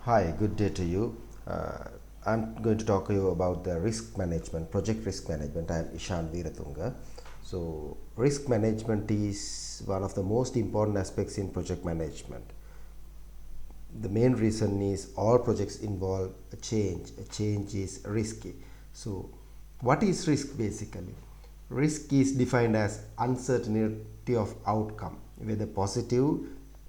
Hi, good day to you. I'm going to talk to you about the risk management, project risk management. I am Ishan Veeratunga. So, risk management is one of the most important aspects in project management. The main reason is all projects involve a change. A change is risky. So, what is risk basically? Risk is defined as uncertainty of outcome, whether positive.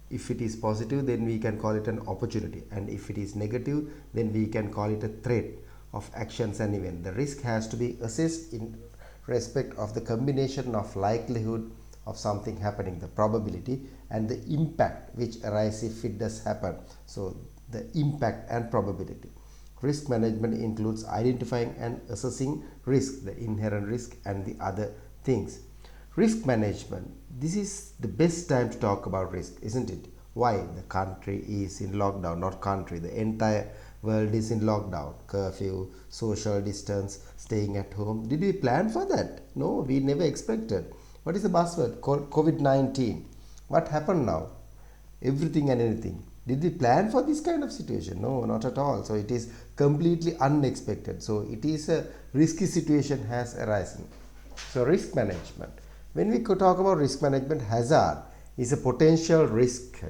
If it is positive, then we can call it an opportunity, and if it is negative, then we can call it a threat of actions and event. The risk has to be assessed in respect of the combination of likelihood of something happening, the probability, and the impact which arises if it does happen. So the impact and probability. Risk management includes identifying and assessing risk, the inherent risk and the other things. Risk management, this is the best time to talk about risk, isn't it? Why? The country is in lockdown, not country, the entire world is in lockdown, curfew, social distance, staying at home. Did we plan for that? No, we never expected. What is the buzzword? COVID-19. What happened now? Everything and anything. Did we plan for this kind of situation? No, not at all. So it is completely unexpected. So it is a risky situation has arisen. So risk management. When we could talk about risk management, hazard is a potential risk.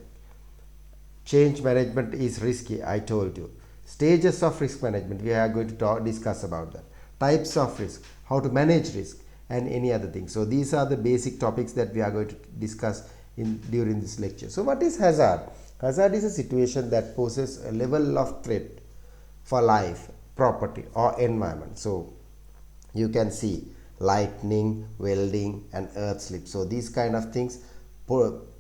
Change management is risky, I told you. Stages of risk management, we are going to discuss about that. Types of risk, how to manage risk, and any other thing. So these are the basic topics that we are going to discuss during this lecture. So what is hazard? Hazard is a situation that poses a level of threat for life, property, or environment. So you can see lightning, welding, and earth slip. So these kind of things,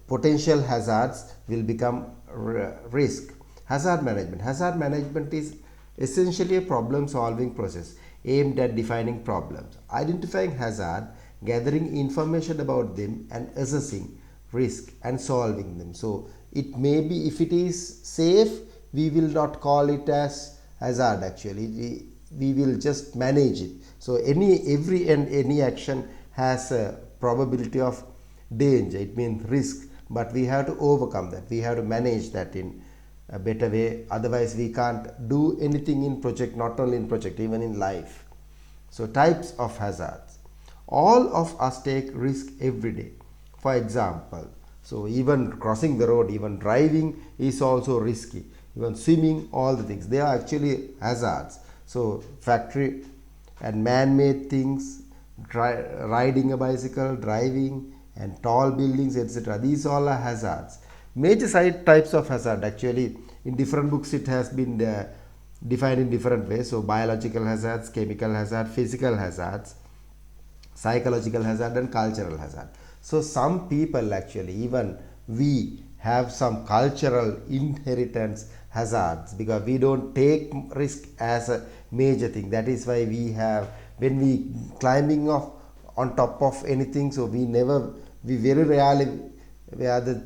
potential hazards will become risk. Hazard management. Hazard management is essentially a problem solving process aimed at defining problems, identifying hazard, gathering information about them, and assessing risk and solving them. So it may be, if it is safe, we will not call it as hazard. Actually we will just manage it. So every and any action has a probability of danger, it means risk, but we have to overcome that, we have to manage that in a better way. Otherwise we can't do anything in project, not only in project, even in life. So types of hazards. All of us take risk every day. For example, so even crossing the road, even driving is also risky, even swimming, all the things, they are actually hazards. So factory and man-made things, riding a bicycle, driving, and tall buildings, etc., these all are hazards. Major side types of hazard, actually in different books it has been defined in different ways. So biological hazards, chemical hazard, physical hazards, psychological hazard, and cultural hazard. So some people, actually even we, have some cultural inheritance hazards, because we don't take risk as a major thing. That is why we have, when we climbing off on top of anything, so we very rarely wear the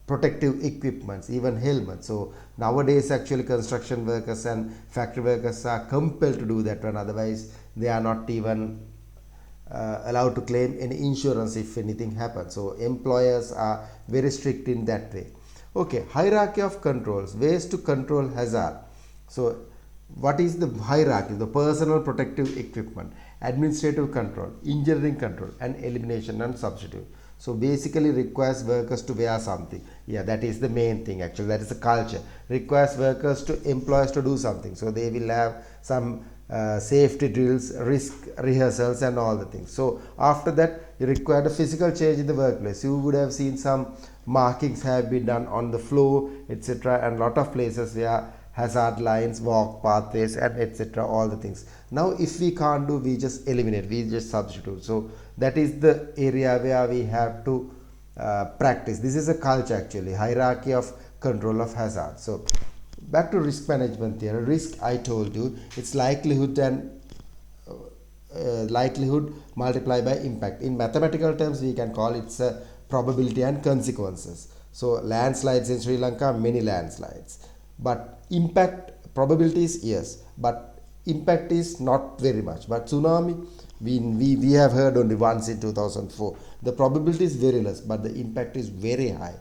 protective equipments, even helmets. So nowadays actually construction workers and factory workers are compelled to do that one, otherwise they are not even allowed to claim any insurance if anything happens. So employers are very strict in that way. Okay, hierarchy of controls, ways to control hazard. So what is the hierarchy? The personal protective equipment, administrative control, engineering control, and elimination and substitute. So basically requires workers to wear something. Yeah, that is the main thing actually. That is the culture. Requires workers to employees to do something. So they will have some safety drills, risk rehearsals, and all the things. So after that, you require a physical change in the workplace. You would have seen some markings have been done on the floor, etc., and lot of places where hazard lines, walk pathways, and etc., all the things. Now if we can't do, we just eliminate, we just substitute. So that is the area where we have to practice. This is a culture, actually, hierarchy of control of hazard. So back to risk management theory. Risk, I told you, it's likelihood and likelihood multiplied by impact. In mathematical terms we can call it probability and consequences. So landslides in Sri Lanka, many landslides, but impact, probability is yes, but impact is not very much. But tsunami, we have heard only once in 2004. The probability is very less, but the impact is very high.